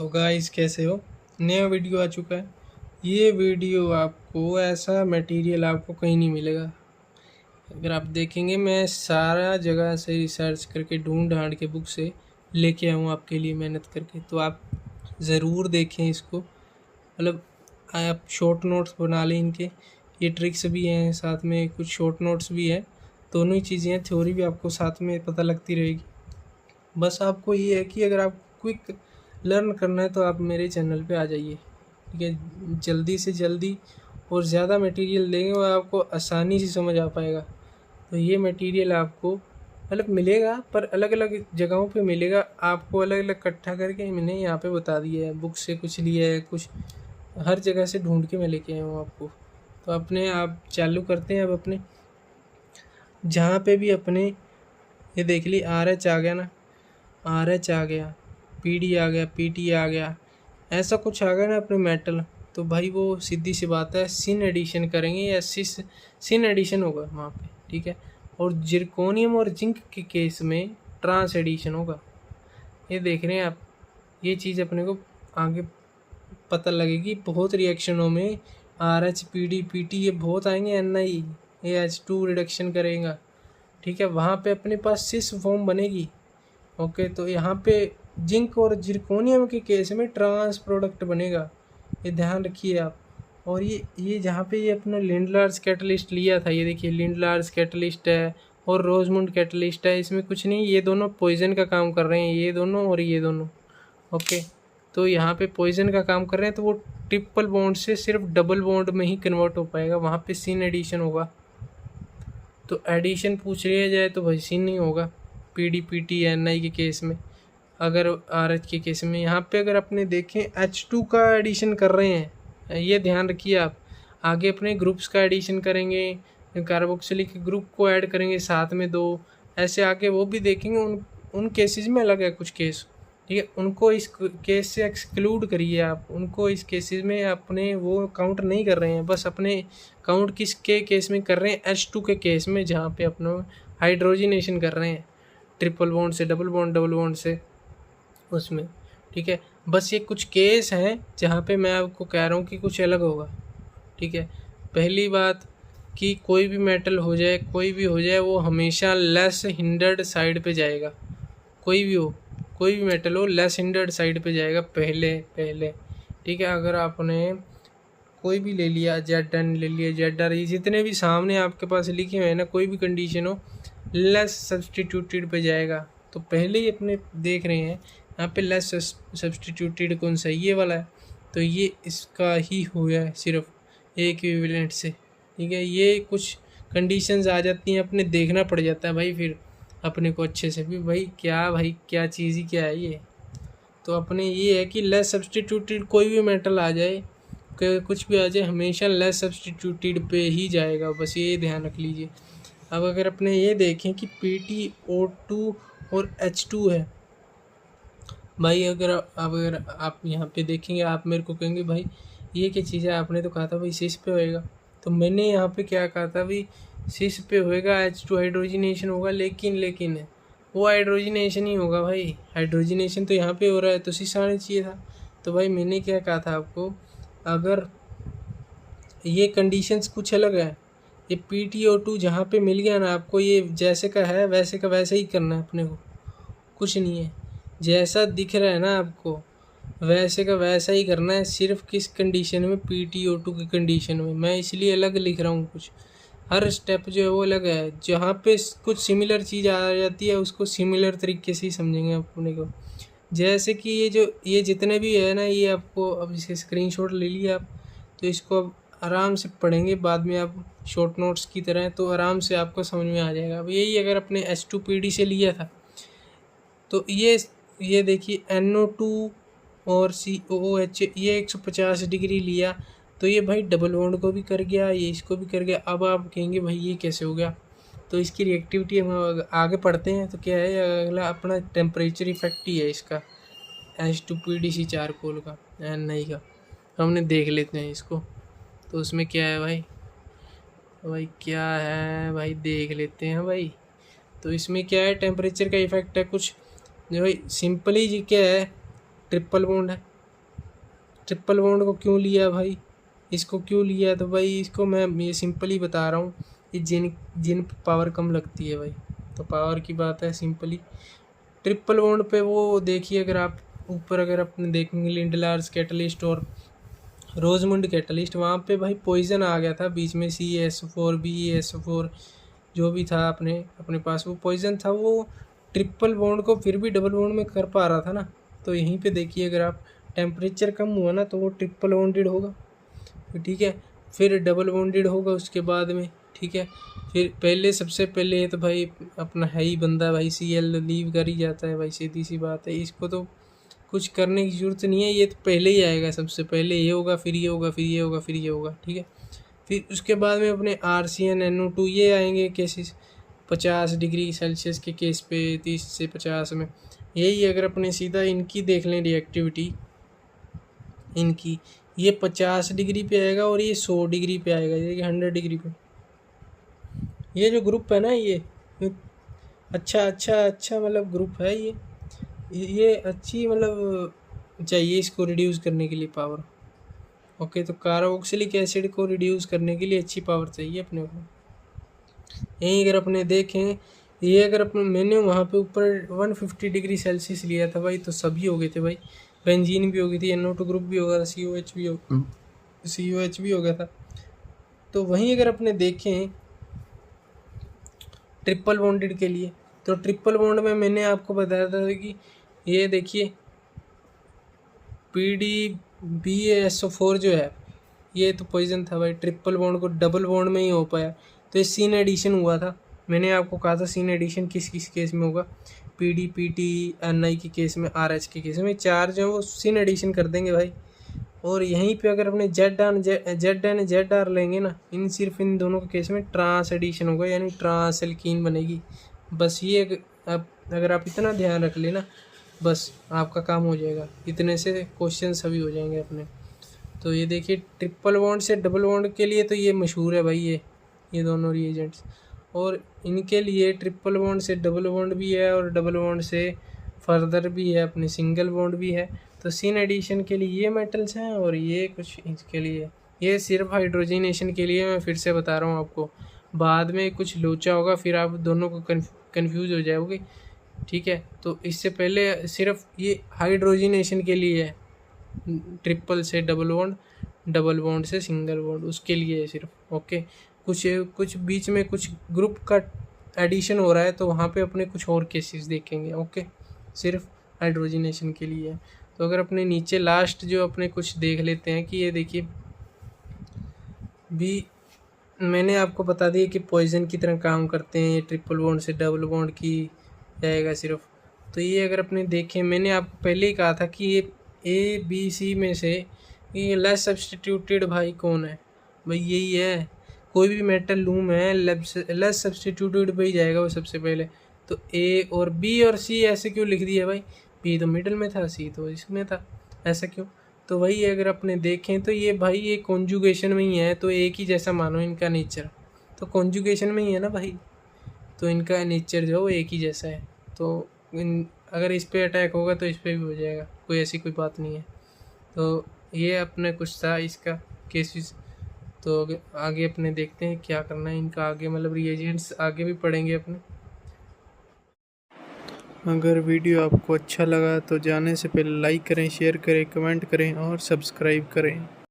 तो गाइस कैसे हो। नया वीडियो आ चुका है। ये वीडियो आपको ऐसा मटेरियल आपको कहीं नहीं मिलेगा। अगर आप देखेंगे, मैं सारा जगह से रिसर्च करके ढूंढ ढांड के बुक से लेके आऊँ आपके लिए मेहनत करके, तो आप ज़रूर देखें इसको। मतलब आप शॉर्ट नोट्स बना लें इनके। ये ट्रिक्स भी हैं, साथ में कुछ शॉर्ट नोट्स भी हैं। दोनों ही चीज़ें हैं, थ्योरी भी आपको साथ में पता लगती रहेगी। बस आपको ये है कि अगर आप क्विक लर्न करना है तो आप मेरे चैनल पे आ जाइए, ठीक है। जल्दी से जल्दी और ज़्यादा मटेरियल देंगे और आपको आसानी से समझ आ पाएगा। तो ये मटेरियल आपको मतलब मिलेगा, पर अलग अलग जगहों पे मिलेगा। आपको अलग अलग इकट्ठा करके मैंने यहाँ पे बता दिया है। बुक से कुछ लिया है, कुछ हर जगह से ढूंढ के मैं लेके आया हूँ आपको। तो अपने आप चालू करते हैं। अब अपने जहाँ पे भी अपने ये देख ली RH आ गया ना, RH आ गया, PD आ गया, PT आ गया, ऐसा कुछ आ गया ना अपने मेटल, तो भाई वो सीधी सी बात है सिन एडिशन करेंगे या सिन एडिशन होगा वहाँ पे, ठीक है। और जिरकोनियम और जिंक के केस में ट्रांस एडिशन होगा। ये देख रहे हैं आप, ये चीज़ अपने को आगे पता लगेगी। बहुत रिएक्शनों में RH PD PT ये बहुत आएंगे। Ni ये H2 रिडक्शन करेगा, ठीक है। वहाँ पे अपने पास सिस फॉर्म बनेगी। ओके, तो यहाँ पे जिंक और जिरकोनियम के केस में ट्रांस प्रोडक्ट बनेगा, ये ध्यान रखिए आप। और ये जहाँ पे ये अपना लिंडलार्स कैटलिस्ट लिया था, ये देखिए लिंडलार्स कैटलिस्ट है और रोजमुंड कैटलिस्ट है। इसमें कुछ नहीं, ये दोनों पॉइजन का काम कर रहे हैं, ये दोनों और ये दोनों। ओके, तो यहाँ पे पॉइजन का काम कर रहे हैं, तो वो ट्रिपल बॉन्ड से सिर्फ डबल बॉन्ड में ही कन्वर्ट हो पाएगा। वहाँ पे सिन एडिशन होगा। तो एडिशन पूछ लिया जाए तो भाई सिन नहीं होगा PD PT Ni के केस में। अगर RH के केस में यहाँ पे अगर अपने देखें H2 का एडिशन कर रहे हैं, ये ध्यान रखिए आप। आगे अपने ग्रुप्स का एडिशन करेंगे, कार्बोक्सिलिक ग्रुप को ऐड करेंगे साथ में 2, ऐसे आगे वो भी देखेंगे। उन केसेस में अलग है कुछ केस, ठीक है। उनको इस केस से एक्सक्लूड करिए आप। उनको इस केसेस में अपने वो काउंट नहीं कर रहे हैं। बस अपने काउंट किसके केस में कर रहे हैं, H2 के केस में, जहाँ पे अपना हाइड्रोजिनेशन कर रहे हैं ट्रिपल बॉन्ड से डबल बॉन्ड से उसमें, ठीक है। बस ये कुछ केस हैं जहाँ पे मैं आपको कह रहा हूँ कि कुछ अलग होगा, ठीक है। पहली बात कि कोई भी मेटल हो जाए, कोई भी हो जाए, वो हमेशा लेस हिंडर्ड साइड पे जाएगा। कोई भी हो, कोई भी मेटल हो, लेस हिंडर्ड साइड पे जाएगा पहले, ठीक है। अगर आपने कोई भी ले लिया, ZN ले लिया, ZR, ये जितने भी सामने आपके पास लिखे हुए हैं ना, कोई भी कंडीशन हो, लेस सब्सटीट्यूटेड पे जाएगा। तो पहले ही अपने देख रहे हैं यहाँ पे लेस सब्सटीट्यूटेड कौन सा, ये वाला है। तो ये इसका ही हो गया सिर्फ इक्विवेलेंट से, ठीक है। ये कुछ कंडीशंस आ जाती हैं, अपने देखना पड़ जाता है भाई फिर अपने को अच्छे से भी, भाई क्या चीज़ ही क्या है ये। तो अपने ये है कि लेस सब्सटीट्यूटेड कोई भी मेटल आ जाए, कुछ भी आ जाए, हमेशा लेस सब्सटीट्यूटेड पे ही जाएगा। बस ये ध्यान रख लीजिए। अब अगर अपने ये देखें कि PtO2 और H2 है भाई, अगर आप यहाँ पे देखेंगे, आप मेरे को कहेंगे भाई ये क्या चीज़ है, आपने तो कहा था भाई सिस पे होएगा। तो मैंने यहाँ पे क्या कहा था भाई, सिस पे होएगा, H2 हाइड्रोजिनेशन होगा, लेकिन वो हाइड्रोजिनेशन ही होगा भाई। हाइड्रोजिनेशन तो यहाँ पे हो रहा है, तो सिस आना चाहिए था। तो भाई मैंने क्या कहा था आपको, अगर ये कंडीशंस कुछ अलग है, ये PtO2 जहाँ पे मिल गया ना आपको, ये जैसे का है वैसे का वैसे ही करना है अपने को, कुछ नहीं है। जैसा दिख रहा है ना आपको, वैसे का वैसा ही करना है। सिर्फ किस कंडीशन में, PtO2 की कंडीशन में। मैं इसलिए अलग लिख रहा हूँ कुछ, हर स्टेप जो है वो अलग है। जहाँ पे कुछ सिमिलर चीज़ आ जाती है, उसको सिमिलर तरीके से ही समझेंगे अपने को। जैसे कि ये जितने भी है ना, ये आपको अब इसके स्क्रीनशॉट ले लिए आप, तो इसको अब आराम से पढ़ेंगे बाद में आप शॉर्ट नोट्स की तरह, तो आराम से आपको समझ में आ जाएगा। अब यही अगर अपने H2PD से लिया था, तो ये देखिए NO2 और COOH, ये 150 डिग्री लिया, तो ये भाई डबल बॉन्ड को भी कर गया, ये इसको भी कर गया। अब आप कहेंगे भाई ये कैसे हो गया, तो इसकी रिएक्टिविटी हम आगे पढ़ते हैं। तो क्या है, अगला अपना टेम्परेचर इफेक्ट ही है इसका, H2PDC चारकोल का, Ni का। हमने देख लेते हैं इसको। तो उसमें क्या है भाई क्या है भाई, देख लेते हैं भाई। तो इसमें क्या है, टेम्परेचर का इफेक्ट है कुछ जो भाई, सिंपली जी क्या है, ट्रिपल बॉन्ड है, ट्रिपल बॉन्ड को क्यों लिया भाई, इसको क्यों लिया, तो भाई इसको मैं ये सिंपली बता रहा हूँ, ये जिन जिन पावर कम लगती है भाई, तो पावर की बात है सिंपली। ट्रिपल बॉन्ड पे वो देखिए, अगर आप ऊपर अगर अपने देखेंगे लिंडलार्स कैटलिस्ट और रोजमुंड कैटलिस्ट, वहाँ पे भाई पॉइजन आ गया था बीच में, CaSO4 BeSO4 जो भी था अपने पास वो पॉइजन था, वो ट्रिपल बॉन्ड को फिर भी डबल बॉन्ड में कर पा रहा था ना। तो यहीं पे देखिए, अगर आप टेम्परेचर कम हुआ ना तो वो ट्रिपल बॉन्डेड होगा, ठीक है, फिर डबल बॉन्डेड होगा उसके बाद में, ठीक है। फिर पहले सबसे पहले तो भाई अपना है ही बंदा भाई, Cl लीव कर ही जाता है भाई, सीधी सी बात है, इसको तो कुछ करने की ज़रूरत नहीं है, ये तो पहले ही आएगा, सबसे पहले ये होगा, फिर ये होगा, फिर ये होगा, फिर ये होगा, ठीक है। फिर उसके बाद में अपने RCnNO2 ये आएंगे केसेस 50 डिग्री सेल्सियस के केस पे, 30 से 50 में। यही अगर अपने सीधा इनकी देख लें रिएक्टिविटी, इनकी ये 50 डिग्री पे आएगा और ये 100 डिग्री पे आएगा, ये 100 डिग्री पे। ये जो ग्रुप है ना, ये अच्छा मतलब ग्रुप है ये अच्छी मतलब चाहिए इसको रिड्यूस करने के लिए पावर। ओके, तो कार्बोक्सिलिक एसिड को रिड्यूस करने के लिए अच्छी पावर चाहिए अपने को। यहीं अगर अपने देखें, ये अगर अपने मैंने वहाँ पे ऊपर 150 डिग्री सेल्सियस लिया था भाई, तो सभी हो गए थे भाई, बेंजीन भी हो गई थी, NO2 ग्रुप भी होगा था, COH भी हो गया था। तो वहीं अगर अपने देखें ट्रिपल बॉन्डेड के लिए, तो ट्रिपल बॉन्ड में मैंने आपको बताया था कि ये देखिए PDBaSO4 जो है, ये तो पॉइजन था भाई, ट्रिपल बॉन्ड को डबल बॉन्ड में ही हो पाया, तो ये सीन एडिशन हुआ था। मैंने आपको कहा था सीन एडिशन किस किस केस में होगा, PDPT NI के केस में, RH के केस में, चार जो है वो सीन एडिशन कर देंगे भाई। और यहीं पे अगर अपने ZN ZR लेंगे ना, सिर्फ इन दोनों के केस में ट्रांस एडिशन होगा, यानी ट्रांस एल्कीन बनेगी। बस ये अब अगर आप इतना ध्यान रख लेना, बस आपका काम हो जाएगा, इतने से क्वेश्चन सभी हो जाएंगे अपने। तो ये देखिए ट्रिपल बॉन्ड से डबल बॉन्ड के लिए तो ये मशहूर है भाई, ये दोनों रिएजेंट्स, और इनके लिए ट्रिपल बॉन्ड से डबल बॉन्ड भी है और डबल बॉन्ड से फर्दर भी है, अपने सिंगल बॉन्ड भी है। तो सीन एडिशन के लिए ये मेटल्स हैं और ये कुछ इसके लिए, ये सिर्फ हाइड्रोजनेशन के लिए मैं फिर से बता रहा हूँ आपको, बाद में कुछ लोचा होगा फिर आप दोनों को कन्फ्यूज हो जाओगे, ठीक है। तो इससे पहले सिर्फ ये हाइड्रोजनेशन के लिए है, ट्रिपल से डबल बॉन्ड, डबल बॉन्ड से सिंगल बॉन्ड, उसके लिए है सिर्फ। ओके, कुछ बीच में कुछ ग्रुप का एडिशन हो रहा है तो वहाँ पे अपने कुछ और केसेस देखेंगे। ओके, सिर्फ हाइड्रोजनेशन के लिए है। तो अगर अपने नीचे लास्ट जो अपने कुछ देख लेते हैं कि ये देखिए भी मैंने आपको बता दिया कि पॉइजन की तरह काम करते हैं, ये ट्रिपल बॉन्ड से डबल बॉन्ड की जाएगा सिर्फ। तो ये अगर अपने देखें, मैंने आपको पहले ही कहा था कि ये ABC में से ये लेस सब्सटीट्यूटेड भाई कौन है भाई, यही है। कोई भी मेटल लूम है लेस सब्सटीट्यूटेड पे ही जाएगा वो सबसे पहले। तो A और B और C ऐसे क्यों लिख दिया भाई, B तो मिडल में था, C तो इसमें था, ऐसा क्यों। तो वही अगर अपने देखें तो ये भाई ये कॉन्जुगेशन में ही है, तो एक ही जैसा मानो इनका नेचर, तो कॉन्जुगेशन में ही है ना भाई, तो इनका नेचर जो एक ही जैसा है। तो अगर इस पे अटैक होगा तो इस पे भी हो जाएगा, कोई ऐसी कोई बात नहीं है। तो ये अपने कुछ था इसका केसेस। तो आगे अपने देखते हैं क्या करना है इनका, आगे मतलब रिएजेंट्स आगे भी पढ़ेंगे अपने। अगर वीडियो आपको अच्छा लगा तो जाने से पहले लाइक करें, शेयर करें, कमेंट करें और सब्सक्राइब करें।